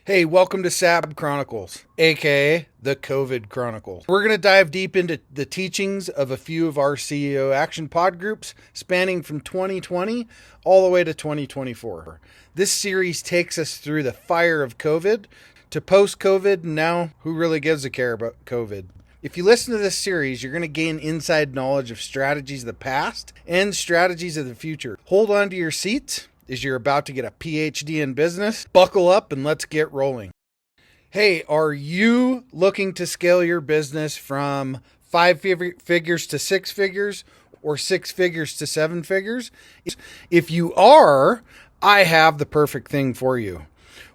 Hey, welcome to SAB Chronicles, aka the COVID Chronicles. We're going to dive deep into the teachings of a few of our CEO Action Pod groups spanning from 2020 all the way to 2024. This series takes us through the fire of COVID to post COVID, and now who really gives a care about COVID? If you listen to this series, you're going to gain inside knowledge of strategies of the past and strategies of the future. Hold on to your seats as you're about to get a PhD in business. Buckle up and let's get rolling. Hey, are you looking to scale your business from five figures to six figures or six figures to seven figures? If you are, I have the perfect thing for you.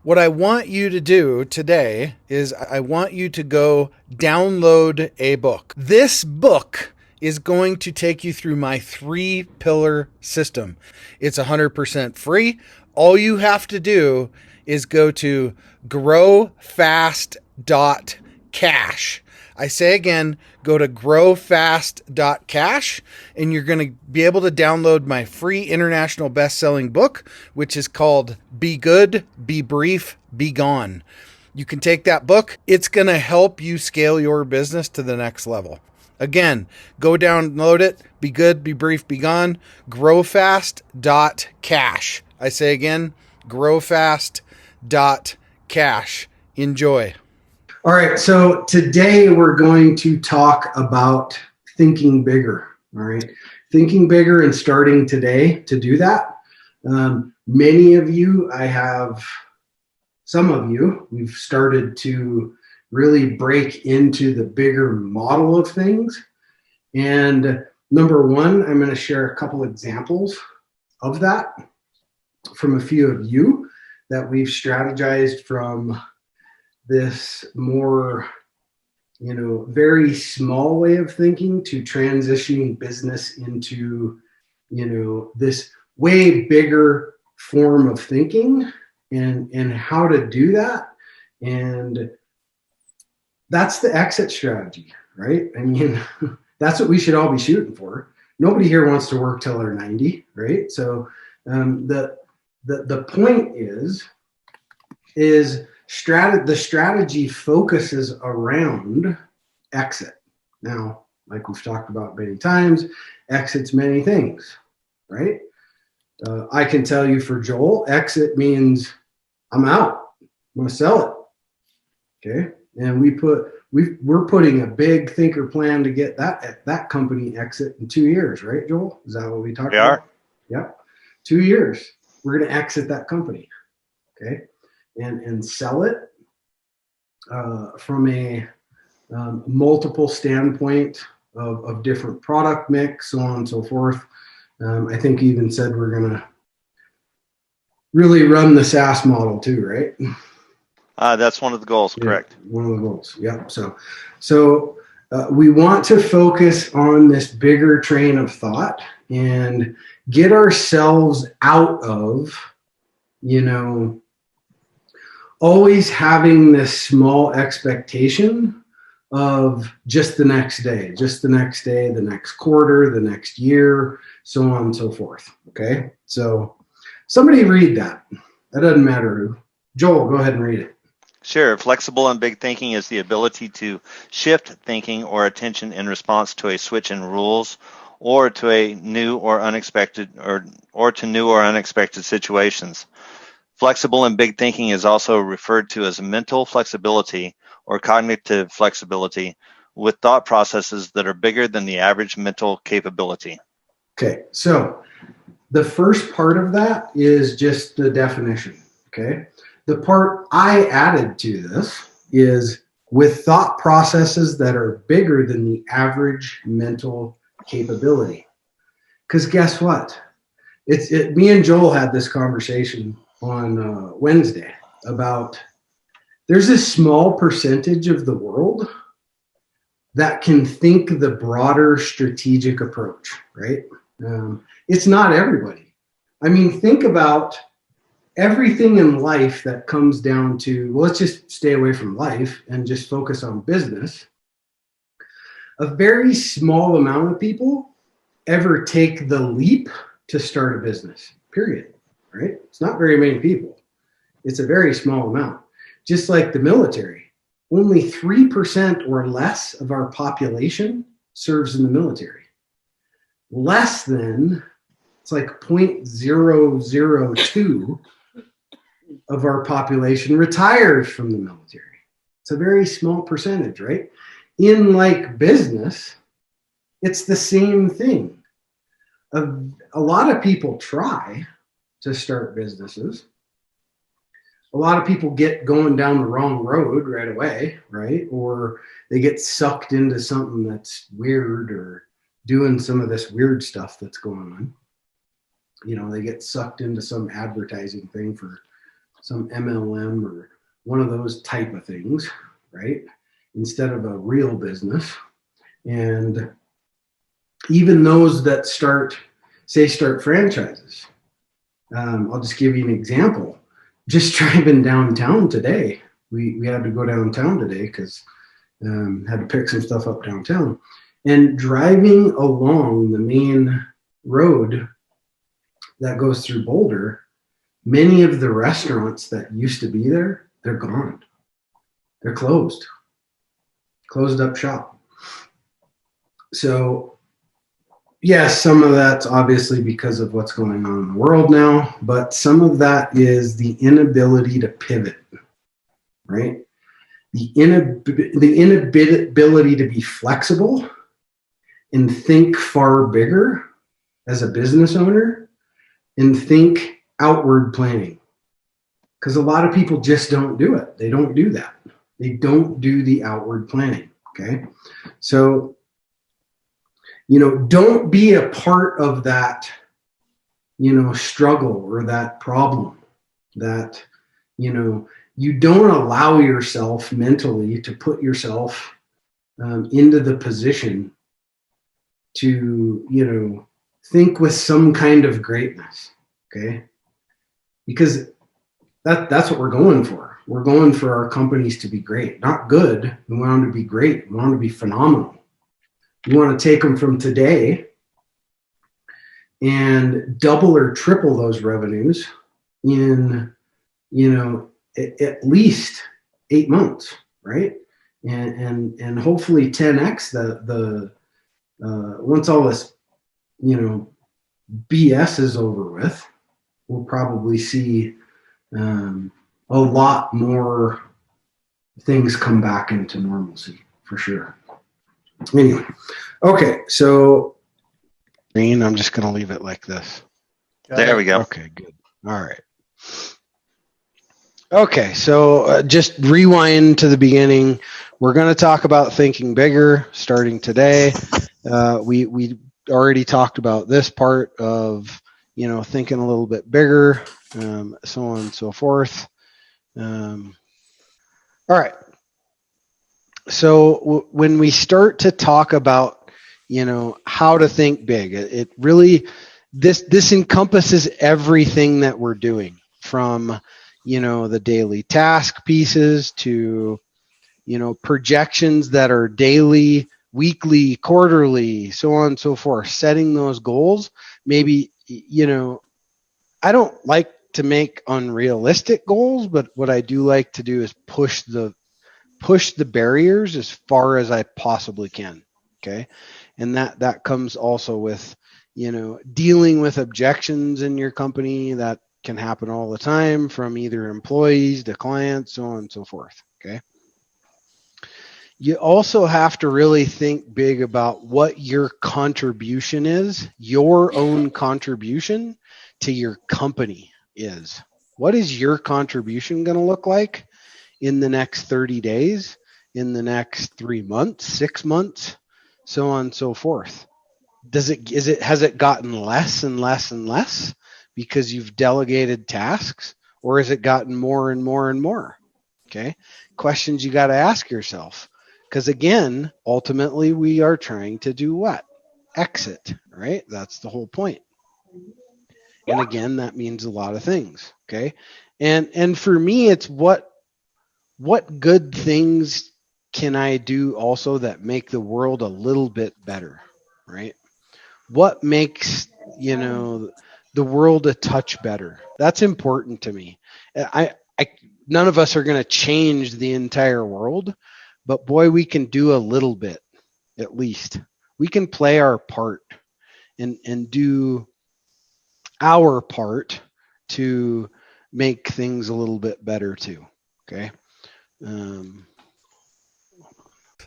What I want you to do today is I want you to go download a book. This book is going to take you through my 3-pillar system. It's 100% free. All you have to do is go to growfast.cash. I say again, go to growfast.cash and you're going to be able to download my free international best-selling book, which is called Be Good, Be Brief, Be Gone. You can take that book. It's going to help you scale your business to the next level. Again, go download it. Be good, be brief, be gone. Growfast.cash. I say again, growfast.cash. Enjoy. All right, so today we're going to talk about thinking bigger. All right, thinking bigger and starting today to do that. Many of you, some of you, we've started to really break into the bigger model of things. And number one, I'm going to share a couple examples of that from a few of you that we've strategized from this more, very small way of thinking to transitioning business into, this way bigger form of thinking and how to do that. And that's the exit strategy, right? I mean, that's what we should all be shooting for. Nobody here wants to work till they're 90, right? So the point is the strategy focuses around exit. Now, like we've talked about many times, exit's many things, right? I can tell you for Joel, exit means I'm out. I'm going to sell it. Okay. And we're putting a big thinker plan to get that company exit in 2 years, right, Joel? Is that what we talked about? Yep. 2 years. We're going to exit that company. Okay. And sell it from a multiple standpoint of different product mix, so on and so forth. I think you even said we're going to really run the SaaS model too, right? That's one of the goals, correct? One of the goals, yep. So we want to focus on this bigger train of thought and get ourselves out of, always having this small expectation of just the next day, the next quarter, the next year, so on and so forth. Okay. So somebody read that. That doesn't matter who. Joel, go ahead and read it. Sure. Flexible and big thinking is the ability to shift thinking or attention in response to a switch in rules or to a new or unexpected or to new or unexpected situations. Flexible and big thinking is also referred to as mental flexibility or cognitive flexibility with thought processes that are bigger than the average mental capability. Okay, so the first part of that is just the definition, okay? The part I added to this is with thought processes that are bigger than the average mental capability. Because guess what? Me and Joel had this conversation on Wednesday about there's a small percentage of the world that can think the broader strategic approach, right? It's not everybody. I mean, think about everything in life that comes down to, well, let's just stay away from life and just focus on business. A very small amount of people ever take the leap to start a business, period, right? It's not very many people. It's a very small amount. just like the military, only 3% or less of our population serves in the military. Less than, it's like 0.002 of our population retires from the military. It's a very small percentage, right? In like business, it's the same thing. A lot of people try to start businesses. A lot of people get going down the wrong road right away, right? Or they get sucked into something that's weird or doing some of this weird stuff that's going on. You know, they get sucked into some advertising thing for some MLM or one of those type of things, right? Instead of a real business. And even those that start franchises. I'll just give you an example. Just driving downtown today, we had to go downtown today because had to pick some stuff up downtown. And driving along the main road that goes through Boulder, many of the restaurants that used to be there, they're gone. They're closed up shop. So yes, some of that's obviously because of what's going on in the world now, but some of that is the inability to pivot, right? The inability to be flexible and think far bigger as a business owner and think outward planning. Because a lot of people just don't do it. They don't do that. They don't do the outward planning, okay? So, you know, don't be a part of that, you know, struggle or that problem that, you know, you don't allow yourself mentally to put yourself into the position to, you know, think with some kind of greatness, okay? Because that's what we're going for. We're going for our companies to be great, not good. We want them to be great. We want them to be phenomenal. We want to take them from today and double or triple those revenues in, you know, at least 8 months, right? And hopefully 10x the once all this, you know, BS is over with, we'll probably see a lot more things come back into normalcy for sure. Anyway, okay, so I'm just going to leave it like this. There we go. Okay, good. All right. Okay, so just rewind to the beginning. We're going to talk about thinking bigger starting today. We already talked about this part of, you know, thinking a little bit bigger, so on and so forth. All right. So when we start to talk about, you know, how to think big, it really, this encompasses everything that we're doing, from, you know, the daily task pieces to, you know, projections that are daily, weekly, quarterly, so on and so forth, setting those goals. Maybe, you know, I don't like to make unrealistic goals, but what I do like to do is push the barriers as far as I possibly can. Okay. And that comes also with, you know, dealing with objections in your company that can happen all the time, from either employees to clients, so on and so forth. Okay. You also have to really think big about what your contribution is, your own contribution to your company is. What is your contribution going to look like in the next 30 days, in the next 3 months, 6 months, so on and so forth? Has it gotten less and less and less because you've delegated tasks, or has it gotten more and more and more? Okay. Questions you got to ask yourself. Because again, ultimately we are trying to do what? Exit, right? That's the whole point. And again, that means a lot of things. Okay. And for me, it's what good things can I do also that make the world a little bit better, right? What makes, you know, the world a touch better? That's important to me. none of us are going to change the entire world, but boy, we can do a little bit, at least. We can play our part and do our part to make things a little bit better too. Okay.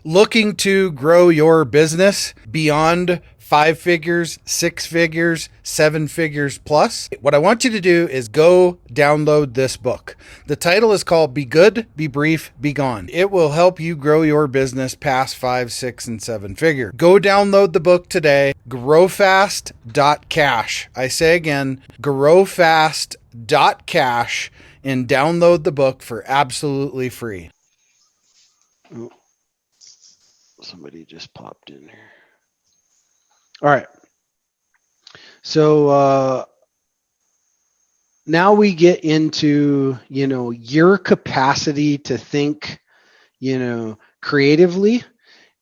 Looking to grow your business beyond 5 figures, 6 figures, 7 figures plus? What I want you to do is go download this book. The title is called Be Good, Be Brief, Be Gone. It will help you grow your business past 5, 6, and 7 figure. Go download the book today. Growfast.cash. I say again, growfast.cash, and download the book for absolutely free. Oh, somebody just popped in here. All right. So now we get into, your capacity to think, creatively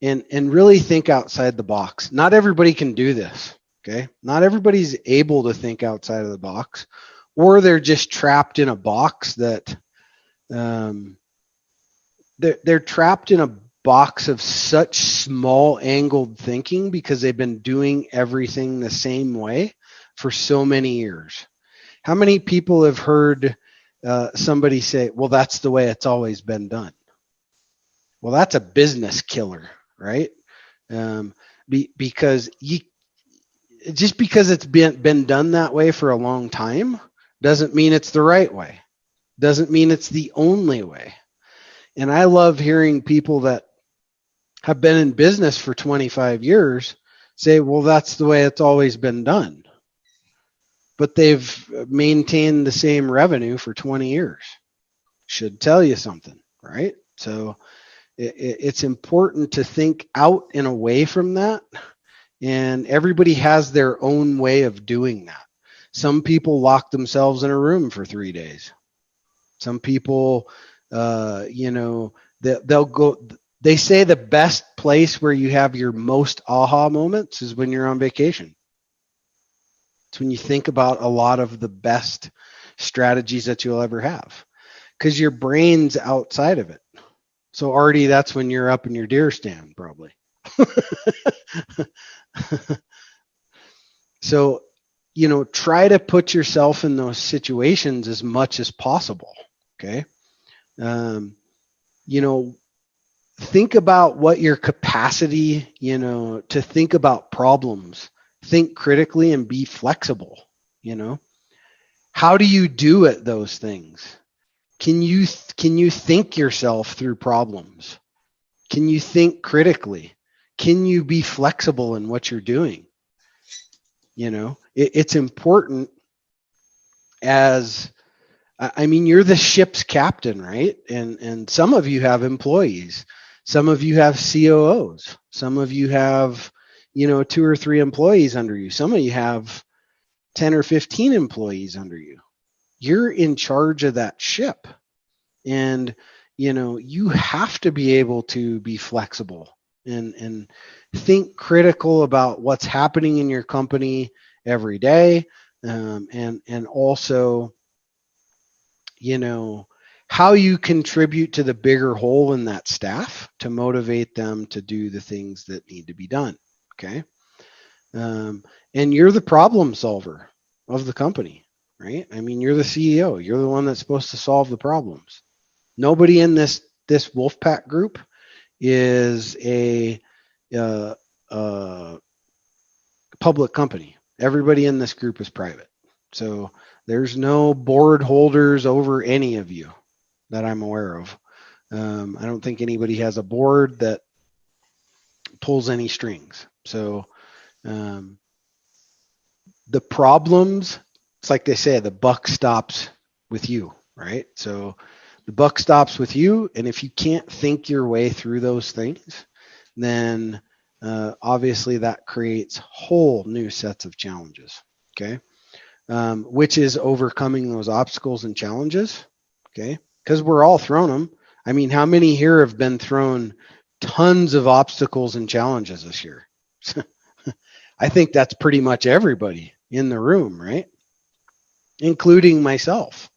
and really think outside the box. Not everybody can do this. Okay. Not everybody's able to think outside of the box, or they're just trapped in a box that they're trapped in a box of such small angled thinking because they've been doing everything the same way for so many years. How many people have heard somebody say, well, that's the way it's always been done? Well, that's a business killer, right? Because just because it's been done that way for a long time doesn't mean it's the right way. Doesn't mean it's the only way. And I love hearing people that have been in business for 25 years say, well, that's the way it's always been done. But they've maintained the same revenue for 20 years. Should tell you something, right? So it's important to think out and away from that. And everybody has their own way of doing that. Some people lock themselves in a room for 3 days. Some people, they'll go. They say the best place where you have your most aha moments is when you're on vacation. It's when you think about a lot of the best strategies that you'll ever have, because your brain's outside of it. So Artie, that's when you're up in your deer stand, probably. So, try to put yourself in those situations as much as possible. Okay. Think about what your capacity, to think about problems, think critically and be flexible. How do you do it, those things? Can you think yourself through problems? Can you think critically? Can you be flexible in what you're doing? It's important you're the ship's captain, right? And some of you have employees. Some of you have COOs. Some of you have, 2 or 3 employees under you. Some of you have 10 or 15 employees under you. You're in charge of that ship. And, you have to be able to be flexible and think critical about what's happening in your company every day. And also, how you contribute to the bigger whole in that staff to motivate them to do the things that need to be done. Okay. And you're the problem solver of the company, right? You're the CEO. You're the one that's supposed to solve the problems. Nobody in this Wolfpack group is a public company. Everybody in this group is private. So there's no board holders over any of you that I'm aware of. I don't think anybody has a board that pulls any strings. So the problems, it's like they say, the buck stops with you, right? So the buck stops with you. And if you can't think your way through those things, then obviously that creates whole new sets of challenges. Okay. Which is overcoming those obstacles and challenges. Okay. Because we're all thrown them. How many here have been thrown tons of obstacles and challenges this year? I think that's pretty much everybody in the room, right? Including myself.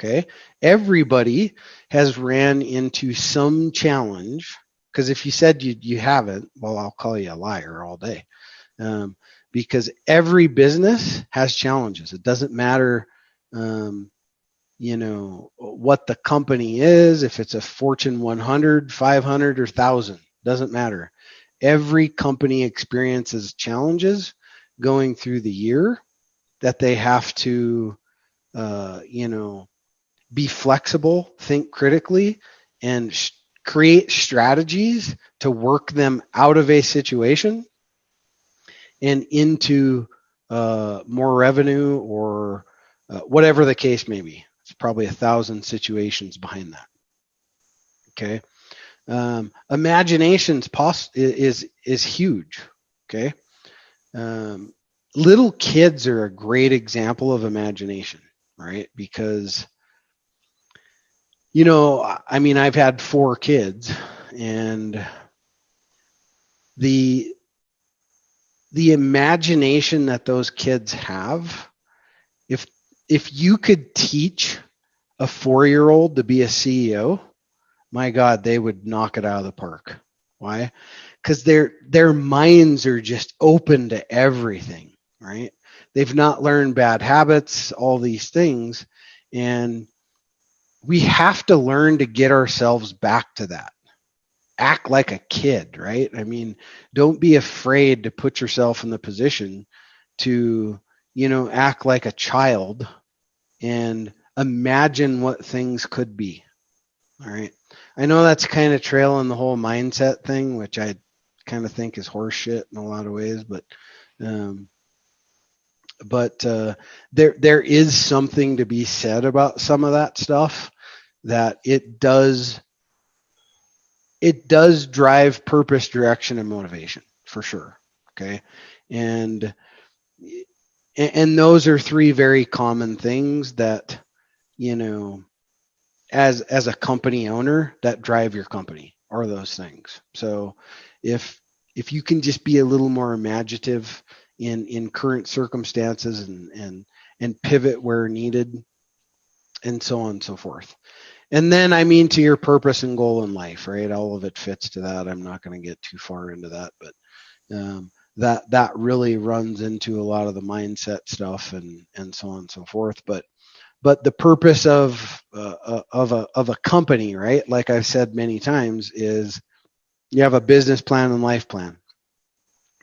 Okay. Everybody has ran into some challenge, because if you said you haven't, well, I'll call you a liar all day. Because every business has challenges. It doesn't matter, what the company is, if it's a Fortune 100, 500, or 1,000, doesn't matter. Every company experiences challenges going through the year that they have to, be flexible, think critically, and create strategies to work them out of a situation and into more revenue, or whatever the case may be. It's probably 1,000 situations behind that. Okay. Imagination's is huge. Okay. Little kids are a great example of imagination, right? Because, I've had 4 kids, and the imagination that those kids have, if you could teach a 4-year-old to be a CEO, my God, they would knock it out of the park. Why? Because their minds are just open to everything, right? They've not learned bad habits, all these things, and we have to learn to get ourselves back to that. Act like a kid, right? I mean, don't be afraid to put yourself in the position to, act like a child and imagine what things could be. All right. I know that's kind of trailing the whole mindset thing, which I kind of think is horseshit in a lot of ways, but there is something to be said about some of that stuff, that it does drive purpose, direction, and motivation for sure. Okay. And those are 3 very common things that, as a company owner, that drive your company, are those things. So if you can just be a little more imaginative in current circumstances and pivot where needed, and so on and so forth. And then, to your purpose and goal in life, right? All of it fits to that. I'm not going to get too far into that, but that really runs into a lot of the mindset stuff and so on and so forth. But the purpose of a company, right? Like I've said many times, is you have a business plan and life plan.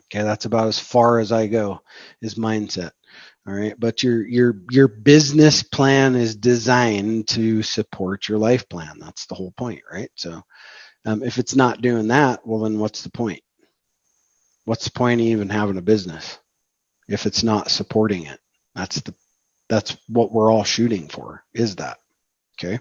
Okay, that's about as far as I go, is mindset. All right, but your business plan is designed to support your life plan. That's the whole point, right? So if it's not doing that, well, then what's the point? What's the point of even having a business if it's not supporting it? That's what we're all shooting for, is that. Okay.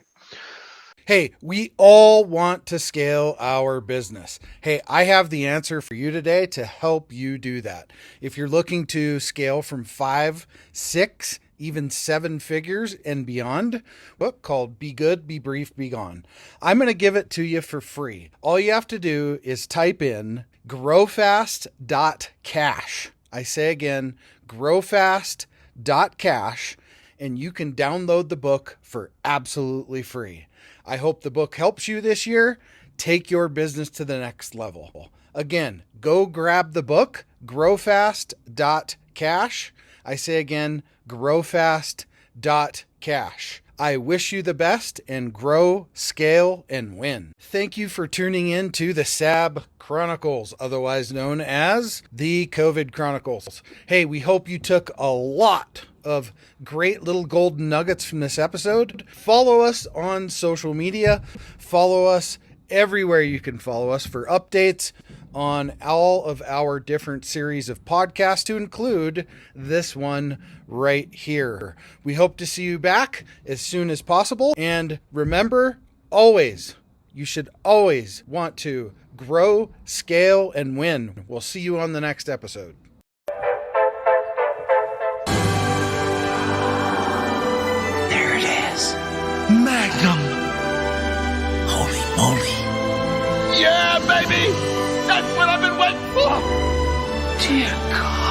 Hey, we all want to scale our business. Hey, I have the answer for you today to help you do that. If you're looking to scale from 5, 6, even 7 figures and beyond, book called Be Good, Be Brief, Be Gone. I'm going to give it to you for free. All you have to do is type in growfast.cash. I say again, growfast.cash, and you can download the book for absolutely free. I hope the book helps you this year. Take your business to the next level. Again, go grab the book, growfast.cash. I say again, growfast.cash. I wish you the best, and grow, scale, and win. Thank you for tuning in to the SAB Chronicles, otherwise known as the COVID Chronicles. Hey, we hope you took a lot of great little golden nuggets from this episode. Follow us on social media. Follow us everywhere you can follow us for updates on all of our different series of podcasts, to include this one right here. We hope to see you back as soon as possible. And remember, you should always want to grow, scale, and win. We'll see you on the next episode. There it is. Magnum. Holy moly. Yeah, baby! That's what I've been waiting for! Dear God.